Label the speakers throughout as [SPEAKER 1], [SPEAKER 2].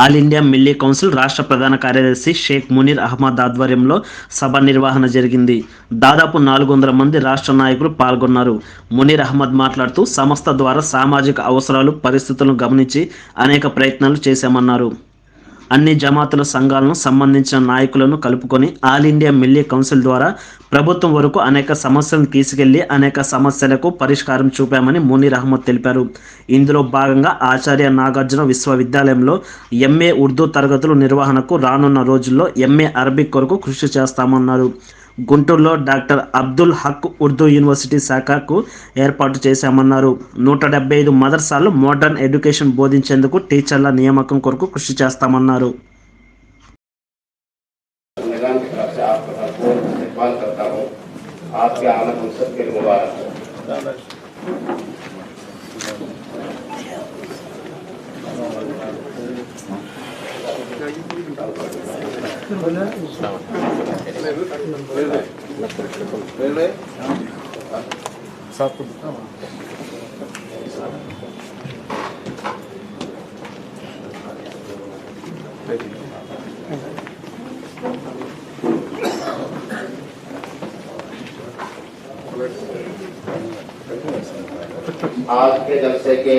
[SPEAKER 1] All India Milli council రాష్ట్ర ప్రధాన కార్యదర్శి షేక్ మునీర్ అహ్మద్ ఆధ్వర్యంలో సభ నిర్వహణ జరిగింది. దాదాపు 400 మంది రాష్ట్ర నాయకులు పాల్గొన్నారు. మునీర్ అహ్మద్ మాట్లాడుతూ సంస్థ ద్వారా సామాజిక అవసరాలు, పరిస్థితులను గమనించి అనేక ప్రయత్నాలు చేశామన్నారు. అన్ని జమాతుల సంఘాలను సంబంధించిన నాయకులను కలుపుకొని ఆల్ ఇండియా మిల్లీ కౌన్సిల్ ద్వారా ప్రభుత్వం వరకు అనేక సమస్యలను తీసుకెళ్లి అనేక సమస్యలకు పరిష్కారం చూపామని మునీర్ అహ్మద్ తెలిపారు. ఇందులో భాగంగా ఆచార్య నాగార్జున విశ్వవిద్యాలయంలో ఎంఏ ఉర్దూ తరగతుల నిర్వహణకు రానున్న రోజుల్లో ఎంఏ అరబిక్ కొరకు కృషి చేస్తామన్నారు. గుంటూరులో డాక్టర్ అబ్దుల్ హక్ ఉర్దూ యూనివర్సిటీ శాఖకు ఏర్పాటు చేశామన్నారు. 175 మదర్సాల్లో మోడర్న్ ఎడ్యుకేషన్ బోధించేందుకు టీచర్ల నియామకం కొరకు కృషి చేస్తామన్నారు.
[SPEAKER 2] आज के जलसे के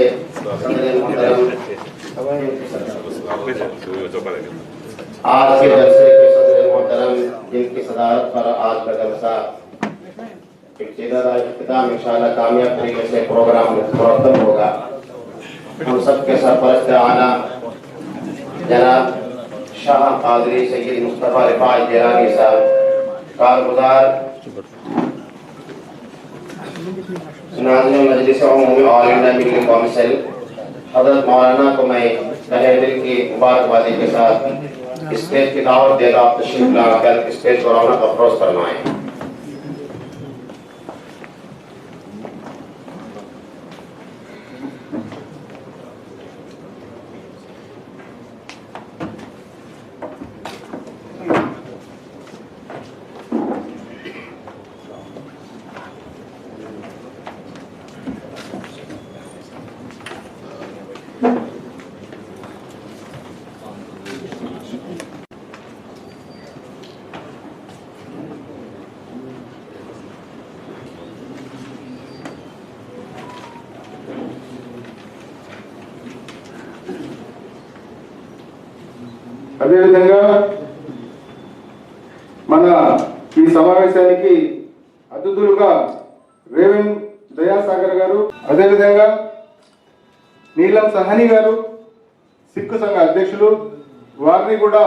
[SPEAKER 2] आज के जलसे के सदर मोहतरम जिनकी सदारत पर आज का जलसा इख्तिताम इंशाअल्लाह कामयाब तरीके से प्रोग्राम मुरतब होगा। हम सबके सरपरस्त आला जनाब शाह कादरी सैयद मुस्तफा रिफाई जिलानी साहब, कारगुजार नाज़िम मजलिस उम्मी ऑल इंडिया मिल्ली कौंसिल हज़रत मौलाना को मैं तहे दिल की मुबारकबादी के साथ स्टेज की दावत देगा। आप तशरीफ लाकर स्टेज को रौनक अफरोज फरमाएं।
[SPEAKER 3] అదేవిధంగా మన ఈ సమావేశానికి అతిథులుగా రేవెన్ దయాసాగర్ గారు, అదేవిధంగా నీలం సహాని గారు సిక్కు సంఘ అధ్యక్షులు, వారిని కూడా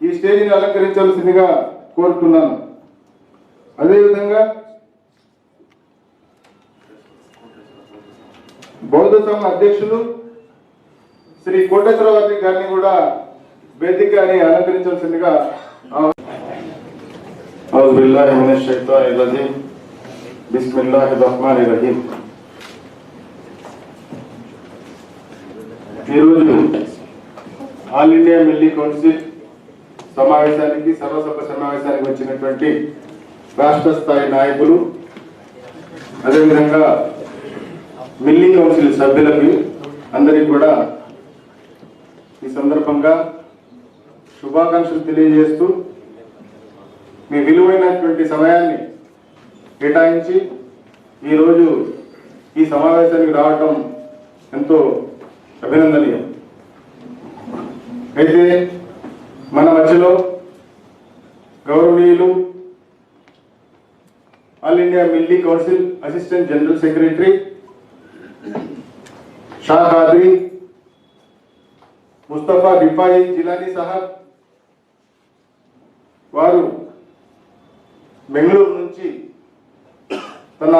[SPEAKER 3] ఈ స్టేజిని అలంకరించాల్సిందిగా కోరుతున్నాను. అదేవిధంగా బౌద్ధ సంఘ అధ్యక్షులు శ్రీ కోటేశ్వరరావు గారిని కూడా వేదికని అలంకరించాల్సిందిగా. అఊజు బిల్లాహి మినష్ షైతానిర్ రజీమ్ బిస్మిల్లాహిర్ రహ్మానిర్ రహీం. ఈరోజు ఆల్ ఇండియా మిల్లీ కౌన్సిల్ సమావేశానికి, సర్వసభ్య సమావేశానికి వచ్చినటువంటి రాష్ట్ర స్థాయి నాయకులు, అదేవిధంగా మిల్లీ కౌన్సిల్ సభ్యులకు అందరికీ కూడా ఈ సందర్భంగా శుభాకాంక్షలు తెలియజేస్తూ, మీ విలువైనటువంటి సమయాన్ని కేటాయించి ఈరోజు ఈ సమావేశానికి రావటం ఎంతో అభినందనీయం. అయితే మన మధ్యలో గౌరవనీయులు all India Milli council assistant general secretary Shah Qadri Mustafa Rifai Jilani సాహబ్, వారు బెంగళూరు నుంచి తన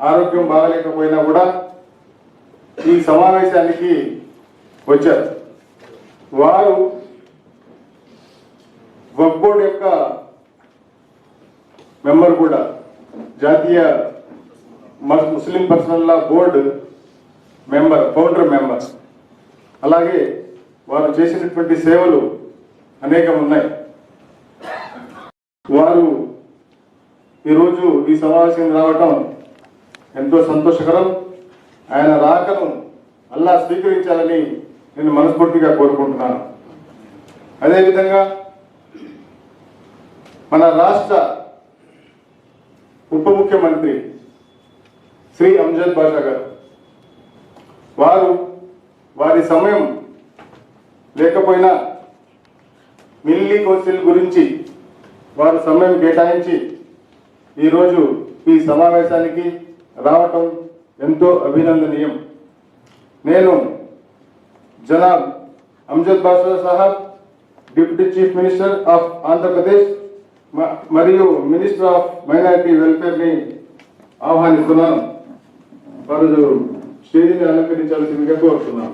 [SPEAKER 3] ఆరోగ్యం బాగలేకపోయినా కూడా ఈ సమావేశానికి వచ్చారు. వారు వక్ఫ్ బోర్డు యొక్క మెంబర్ కూడా, జాతీయ ముస్లిం పర్సనల్ లా బోర్డు మెంబర్, ఫౌండర్ మెంబర్. అలాగే వారు చేసినటువంటి సేవలు అనేకం ఉన్నాయి. వారు ఈరోజు ఈ సమావేశం రావటం ఎంతో సంతోషకరం. ఆయన రాకను అల్లా స్వీకరించాలని నేను మనస్ఫూర్తిగా కోరుకుంటున్నాను. అదేవిధంగా మన రాష్ట్ర ఉప ముఖ్యమంత్రి శ్రీ అంజద్ బాషా గారు వారి సమయం లేకపోయినా మిల్లీ కౌన్సిల్ గురించి వారు సమయం కేటాయించి ఈరోజు ఈ సమావేశానికి రావటం ఎంతో అభినందనీయం. నేను జనాబ్ అంజద్ బాషా సాహబ్ deputy chief minister of Andhra Pradesh మరియు మినిస్టర్ ఆఫ్ మైనారిటీ వెల్ఫేర్ ని ఆహ్వానిస్తున్నాను. వారు స్టేజీని అలంకరించాల్సిందిగా కోరుతున్నాను.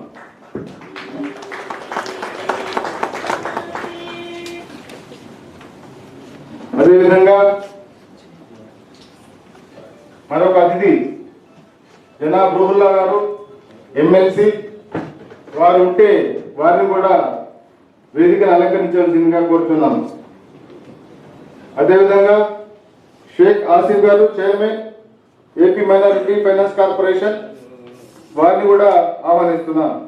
[SPEAKER 3] అదేవిధంగా మరొక అతిథి జనాబ్ రూహుల్లా గారు ఎమ్మెల్సీ వారు ఉంటే వారిని కూడా వేదికను అలంకరించాల్సిందిగా కోరుతున్నాను. అదేవిధంగా షేక్ ఆసిఫ్ గారు chairman AP minority finance corporation వారిని కూడా ఆహ్వానిస్తున్నాను.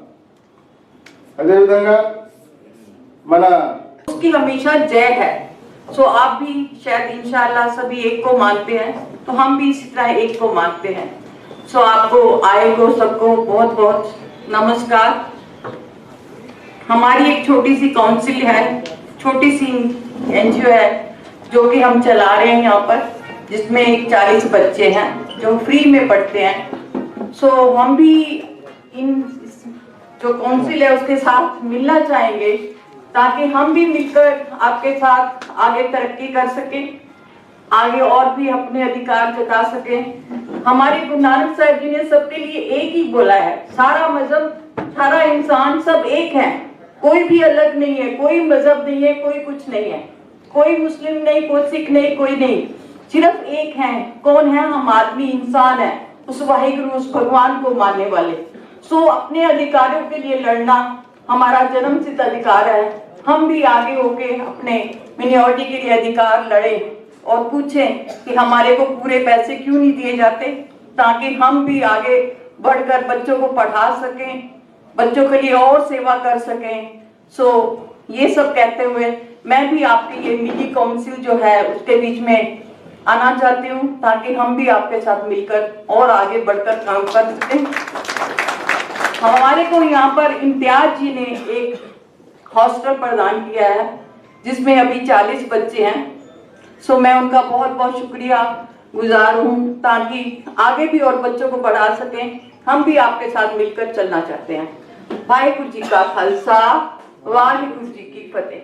[SPEAKER 3] అదేవిధంగా మన
[SPEAKER 4] उसकी हमेशा जय है। सो आप भी शायद इंशाल्लाह सभी एक को मानते हैं, तो हम भी इसी तरह एक को मानते हैं। सो आपको आए को सबको बहुत बहुत नमस्कार। हमारी एक छोटी सी काउंसिल है, छोटी सी एनजीओ है जो कि हम चला रहे हैं यहाँ पर, जिसमें 40 बच्चे हैं जो फ्री में पढ़ते हैं। सो हम भी इन जो काउंसिल है उसके साथ मिलना चाहेंगे ताकि हम भी मिलकर आपके साथ आगे तरक्की कर सके, आगे और भी अपने अधिकार जता सके। हमारे गुरु नानक साहब जी ने सबके लिए एक ही बोला है, सारा मजहब सारा इंसान सब एक है, कोई भी अलग नहीं है, कोई मजहब नहीं है, कोई कुछ नहीं है, कोई मुस्लिम नहीं, कोई सिख नहीं, कोई नहीं, सिर्फ एक है। कौन है? हम आदमी इंसान है, उस वाहिगुरु उस भगवान को मानने वाले। सो अपने अधिकारों के लिए लड़ना हमारा जन्मसिद्ध अधिकार है। हम भी आगे होके अपने मिनॉरिटी के लिए अधिकार लड़े और पूछें कि हमारे को पूरे पैसे क्यों नहीं दिए जाते, ताकि हम भी आगे बढ़कर बच्चों को पढ़ा सकें, बच्चों के लिए और सेवा कर सकें। सो ये सब कहते हुए मैं भी आपकी ये मिनी काउंसिल जो है उसके बीच में आना चाहती हूँ, ताकि हम भी आपके साथ मिलकर और आगे बढ़कर काम कर सकें। हमारे को यहाँ पर इम्तियाज जी ने एक हॉस्टल प्रदान किया है जिसमें अभी 40 बच्चे हैं। सो मैं उनका बहुत बहुत शुक्रिया गुजार हूँ, ताकि आगे भी और बच्चों को बढ़ा सकें। हम भी आपके साथ मिलकर चलना चाहते हैं। वाहिगुरु जी का खालसा, वाहिगुरु जी की फतेह।